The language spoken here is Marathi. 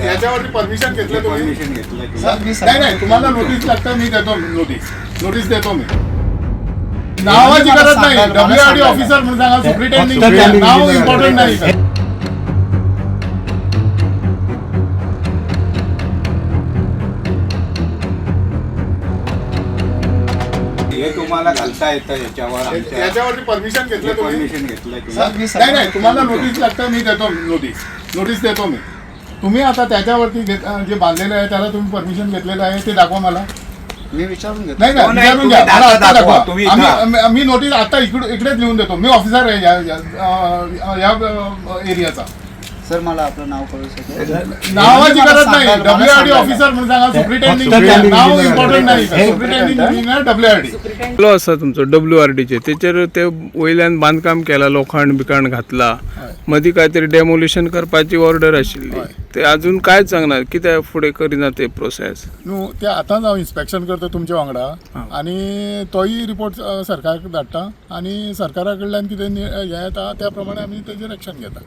याच्यावरती परमिशन घेतलं तुम्ही? परमिशन घेतलं नाही, तुम्हाला नोटीस लागतं, मी देतो नोटीस देतो मी. नावाची गरज नाही, WRD ऑफिसर म्हणून सांगा, सुप्रिटेंडिंग नाव इम्पॉर्टंट नाही सर. हे तुम्हाला घालता येतं याच्यावरती परमिशन घेतलं तुम्ही? परमिशन घेतलं नाही, तुम्हाला नोटीस लागतं, मी देतो नोटीस देतो मी. तुम्ही आता त्याच्यावरती जे बांधलेलं आहे त्याला तुम्ही परमिशन घेतलेलं आहे ते दाखवा मला. मी विचारून घेतो. नाही विचारून घ्या, मला आता दाखवा. मी नोटीस आता इकडेच लिहून देतो. मी ऑफिसर आहे या एरियाचा. सर मला आपलं नाव कळू शकेल? नावाची गरज नाही, WRD ऑफिसर म्हणून सांगा, सुप्रिटेंडिंग नाव इम्पॉर्टंट नाही, सुप्रिटेंडिंग WRD. लॉ आसा तुमचो WRDचे तेचेर ते वयल्यान बांदकाम केला, लोखंड बिकांड घातला, मदीं काहीतरी डेमोलिशन करपाची ऑर्डर आशिल्ली, ते अजून कांयच सांगना कित्याक फुडें करिना ते प्रोसेस? न्हू, ते आतांच हांव इन्स्पेक्शन करता तुमच्या वांगडा आनी तोय रिपोर्ट सरकाराक धाडटा आनी सरकारा कडल्यान कितें हें येता त्या प्रमाणे आमी तेजेर एक्शन घेता.